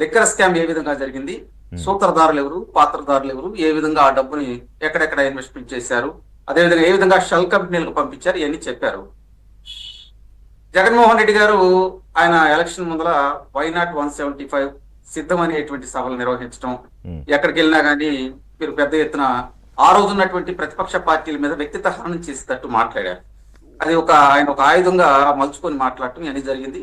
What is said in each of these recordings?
Liquor scam ఏ విధంగా జరిగింది, సూత్రధారులు ఎవరు, పాత్రధారులు ఎవరు, ఏ విధంగా ఆ డబ్బుని ఎక్కడెక్కడ ఇన్వెస్ట్మెంట్ చేశారు, అదేవిధంగా ఏ విధంగా షెల్ కంపెనీలకు పంపించారు, ఇవన్నీ చెప్పారు. జగన్మోహన్ రెడ్డి గారు ఆయన ఎలక్షన్ ముందర వైనాట్ 175 సిద్ధం అనేటువంటి సభలు నిర్వహించడం, ఎక్కడికి వెళ్ళినా కానీ మీరు పెద్ద ఎత్తున ఆ రోజు ఉన్నటువంటి ప్రతిపక్ష పార్టీల మీద వ్యక్తిగత హననం చేసేటట్టు మాట్లాడారు. అది ఆయన ఒక ఆయుధంగా మలుచుకొని మాట్లాడటం ఇవన్నీ జరిగింది.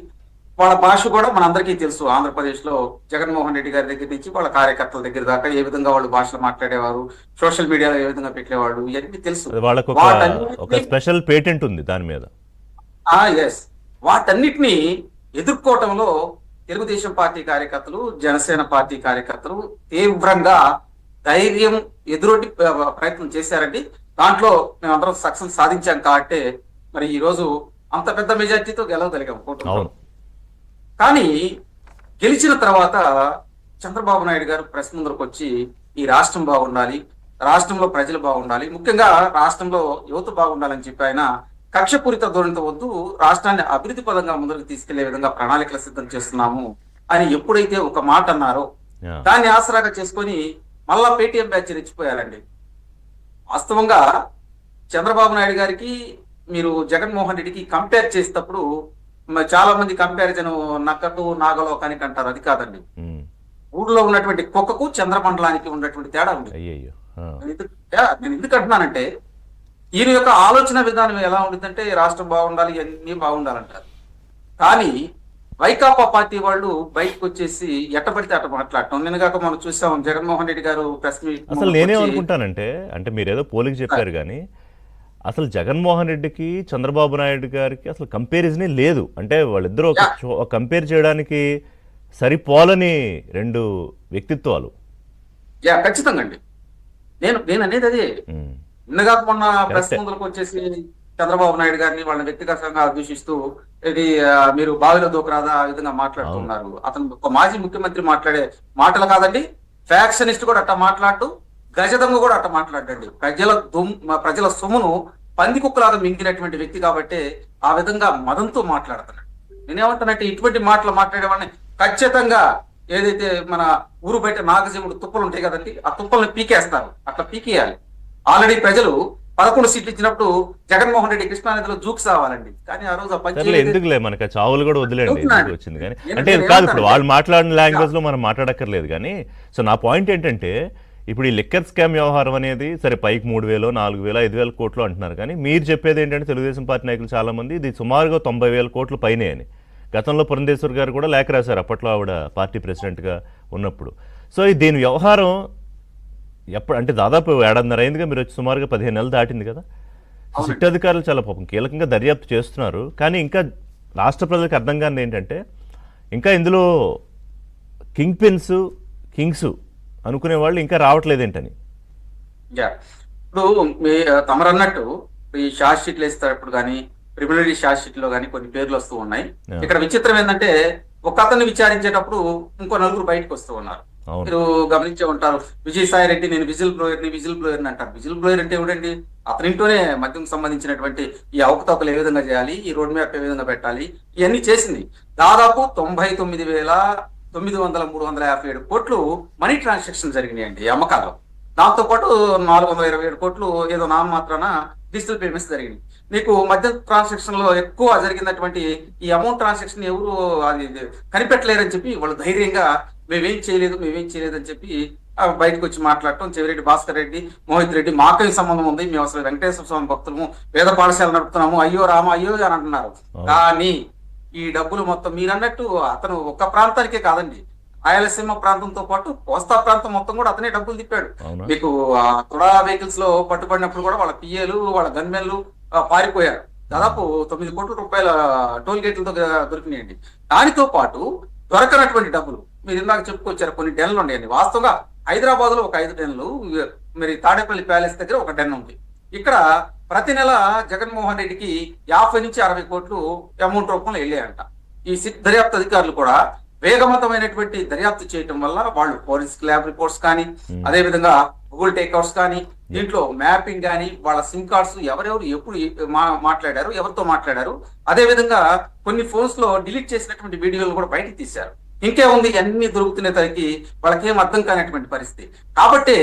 వాళ్ళ భాష కూడా మనందరికీ తెలుసు. ఆంధ్రప్రదేశ్ లో జగన్మోహన్ రెడ్డి గారి దగ్గర నుంచి వాళ్ళ కార్యకర్తల దగ్గర దాకా ఏ విధంగా వాళ్ళు భాషలు మాట్లాడేవారు, సోషల్ మీడియాలో ఏ విధంగా పెట్టేవాళ్ళు, ఇవన్నీ తెలుసు. వాళ్ళకు ఒక స్పెషల్ పేటెంట్ ఉంది దాని మీద. ఎస్, వాటన్నిటిని ఎదుర్కోవటంలో తెలుగుదేశం పార్టీ కార్యకర్తలు, జనసేన పార్టీ కార్యకర్తలు తీవ్రంగా ధైర్యం ఎదురొడ్డి ప్రయత్నం చేశారండి. దాంట్లో మేమందరం సక్సెస్ సాధించాం కాబట్టి మరి ఈ రోజు అంత పెద్ద మెజార్టీతో గెలవగలిగాం కూటమిలో. కానీ గెలిచిన తర్వాత చంద్రబాబు నాయుడు గారు ప్రెస్ ముందరకు వచ్చి ఈ రాష్ట్రం బాగుండాలి, రాష్ట్రంలో ప్రజలు బాగుండాలి, ముఖ్యంగా రాష్ట్రంలో యువత బాగుండాలని చెప్పి ఆయన కక్షపూరిత ధోరణితో వద్దు, రాష్ట్రాన్ని అభివృద్ధి పదంగా ముందుకు తీసుకెళ్లే విధంగా ప్రణాళికలు సిద్ధం చేస్తున్నాము అని ఎప్పుడైతే ఒక మాట అన్నారో దాన్ని ఆసరాగా చేసుకొని మళ్ళా పేటీఎం బ్యాచ్ రెచ్చిపోయారండి. వాస్తవంగా చంద్రబాబు నాయుడు గారికి మీరు జగన్మోహన్ రెడ్డికి కంపేర్ చేసేటప్పుడు చాలా మంది కంపారిజన్ నక్కకు నాగలోకానికి అంటారు. అది కాదండి. ఊళ్ళో ఉన్నటువంటి కుక్కకు చంద్రమండలానికి ఉన్నటువంటి తేడా ఉంది. నేను ఎందుకు అంటున్నానంటే ఈయన యొక్క ఆలోచన విధానం ఎలా ఉంటుందంటే రాష్ట్రం బాగుండాలి, అన్ని బాగుండాలంటారు. కానీ వైకాపా పార్టీ వాళ్ళు బయటకు వచ్చేసి ఎట్టబడితే అట్ట మాట్లాడటం. నిన్నగాక మనం చూసాం జగన్మోహన్ రెడ్డి గారు ప్రెస్ మీట్. అసలు నేనేమనుకుంటానంటే, అంటే మీరేదో పోలికి చెప్పారు కానీ అసలు జగన్మోహన్ రెడ్డికి చంద్రబాబు నాయుడు గారికి అసలు కంపారిజనే లేదు. అంటే వాళ్ళిద్దరూ ఒక కంపేర్ చేయడానికి సరిపోలని రెండు వ్యక్తిత్వాలు. ఖచ్చితంగా అండి. నేను అనేది అదే. నిన్నగా మొన్న ప్రెస్ ముందుకు వచ్చేసి చంద్రబాబు నాయుడు గారిని వాళ్ళని వ్యక్తిగతంగా దూషిస్తూ ఇది మీరు బావిలో దూకరాదా ఆ విధంగా మాట్లాడుతున్నారు. అతను ఒక మాజీ ముఖ్యమంత్రి మాట్లాడే మాటలు కాదండి. ఫ్యాక్షనిస్ట్ కూడా అట్ట మాట్లాడు, గజదొంగ కూడా అట్ట మాట్లాడండి. ప్రజల సొమ్మును పంది కుక్కలాగా మింగినటువంటి వ్యక్తి కాబట్టి ఆ విధంగా మదంతో మాట్లాడుతున్నాడు. నేనేమంటానంటే ఇటువంటి మాటలు మాట్లాడేవాడిని ఖచ్చితంగా ఏదైతే మన ఊరు బయట నాగజీవుడు తుప్పలు ఉంటాయి కదండి, ఆ తుప్పల్ని పీకేస్తారు. అట్లా పీకేయాలి. ఆల్రెడీ ప్రజలు 11 సీట్లు ఇచ్చినప్పుడు జగన్మోహన్ రెడ్డి కృష్ణానదిలో జూక్స్ రావాలండి. కానీ ఆ రోజు ఎందుకులే మనకి చావులు కూడా వదిలేండి వచ్చింది. కానీ అంటే కాదు, ఇప్పుడు వాళ్ళు మాట్లాడిన లాంగ్వేజ్ లో మనం మాట్లాడక్కర్లేదు. కానీ సో నా పాయింట్ ఏంటంటే ఇప్పుడు ఈ లిక్కర్ స్కామ్ వ్యవహారం అనేది సరే పైకి 3,000, 4,000, 5,000 కోట్లు అంటున్నారు. కానీ మీరు చెప్పేది ఏంటంటే తెలుగుదేశం పార్టీ నాయకులు చాలా మంది ఇది సుమారుగా 90,000 కోట్లు పైనే అని. గతంలో పురంధేశ్వర్ గారు కూడా లేఖ రాశారు అప్పట్లో ఆవిడ పార్టీ ప్రెసిడెంట్గా ఉన్నప్పుడు. సో దీని వ్యవహారం ఎప్పుడు అంటే దాదాపు 1.5 అయిందిగా, మీరు వచ్చి సుమారుగా 15 నెలలు దాటింది కదా. సిట్ అధికారులు చాలా పాపం కీలకంగా దర్యాప్తు చేస్తున్నారు. కానీ ఇంకా రాష్ట్ర ప్రజలకు అర్థం కానిది ఏంటంటే ఇంకా ఇందులో కింగ్ పిన్స్, కింగ్స్ అనుకునే వాళ్ళు ఇంకా రావట్లేదేంటని. ఇప్పుడు తమరన్నట్టు ఈ షార్ట్ షీట్లు వేసేటప్పుడు కానీ ప్రిమినరీ షార్ట్ షీట్ లో కానీ కొన్ని పేర్లు వస్తూ ఉన్నాయి. ఇక్కడ విచిత్రం ఏంటంటే ఒక అతన్ని విచారించేటప్పుడు ఇంకో 4 బయటకు వస్తూ ఉన్నారు. మీరు గమనించే ఉంటారు. విజయసాయి రెడ్డి నేను విజిల్ బ్లోయర్ అంటారు. విజిల్ బ్లోయర్ అంటే ఏమిటండి? అతనింటోనే మద్యం సంబంధించినటువంటి ఈ అవకతవకలు ఏ విధంగా చేయాలి, ఈ రోడ్ మ్యాప్ ఏ విధంగా పెట్టాలి, ఇవన్నీ చేసింది. దాదాపు 99,957 కోట్లు మనీ ట్రాన్సాక్షన్ జరిగినాయండి అమ్మకాల్లో. దాంతో పాటు 427 కోట్లు ఏదో నామమాత్రాన డిజిటల్ పేమెంట్స్ జరిగినాయి. మీకు మధ్య ట్రాన్సాక్షన్ లో ఎక్కువ జరిగినటువంటి ఈ అమౌంట్ ట్రాన్సాక్షన్ ఎవరు అది కనిపెట్టలేరని చెప్పి వాళ్ళు ధైర్యంగా మేమేం చేయలేదు అని చెప్పి బయటకు వచ్చి మాట్లాడటం. చెవిరెడ్డి భాస్కర్ రెడ్డి, మోహిత్ రెడ్డి మాకేం సంబంధం ఉంది, మేము అసలు వెంకటేశ్వర స్వామి భక్తులము, వేద పాఠశాల నడుపుతున్నాము, అయ్యో రామ అయ్యో అని అంటున్నారు. కానీ ఈ డబ్బులు మొత్తం మీరన్నట్టు అతను ఒక ప్రాంతానికే కాదండి, రాయలసీమ ప్రాంతంతో పాటు కోస్తా ప్రాంతం మొత్తం కూడా అతనే డబ్బులు తిప్పాడు. మీకు తుడా వెహికల్స్ లో పట్టుబడినప్పుడు కూడా వాళ్ళ పిఏలు, వాళ్ళ గన్మెన్లు పారిపోయారు. దాదాపు 9 కోట్ల రూపాయల టోల్ గేట్లతో దొరికినాయండి. దానితో పాటు దొరకనటువంటి డబ్బులు మీరు ఇందాక చెప్పుకొచ్చారు, కొన్ని డెన్లు ఉన్నాయండి. వాస్తవంగా హైదరాబాద్ లో ఒక 5 డెన్లు, మరి తాడేపల్లి ప్యాలెస్ దగ్గర ఒక డెన్ ఉంది. ఇక్కడ ప్రతి నెల జగన్మోహన్ రెడ్డికి 50 నుంచి 60 కోట్లు అమౌంట్ రూపంలో వెళ్ళాయంట. ఈ సిట్ దర్యాప్తు అధికారులు కూడా వేగవంతమైనటువంటి దర్యాప్తు చేయటం వల్ల వాళ్ళు ఫోరెన్సిక్ ల్యాబ్ రిపోర్ట్స్ కానీ, అదే విధంగా గూగుల్ టేక్అవుట్స్ కానీ, దీంట్లో మ్యాపింగ్ కానీ, వాళ్ళ సిమ్ కార్డ్స్ ఎవరెవరు ఎప్పుడు మాట్లాడారు, ఎవరితో మాట్లాడారు, అదే విధంగా కొన్ని ఫోన్స్ లో డిలీట్ చేసినటువంటి వీడియోలు కూడా బయటకు తీశారు. ఇంకేముంది అన్ని దొరుకుతున్నసరికి వాళ్ళకేం అర్థం కానటువంటి పరిస్థితి. కాబట్టి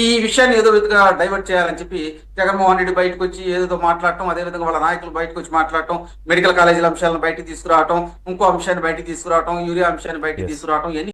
ఈ విషయాన్ని ఏదో విధంగా డైవర్ట్ చేయాలని చెప్పి జగన్మోహన్ రెడ్డి బయటకు వచ్చి ఏదో మాట్లాడటం, అదేవిధంగా వాళ్ళ నాయకులు బయటకు వచ్చి మాట్లాడటం, మెడికల్ కాలేజీల అంశాలను బయటకు తీసుకురావటం, ఇంకో అంశాన్ని బయటకు తీసుకురావటం, యూరియా అంశాన్ని బయటకు తీసుకురావటం, ఇవన్నీ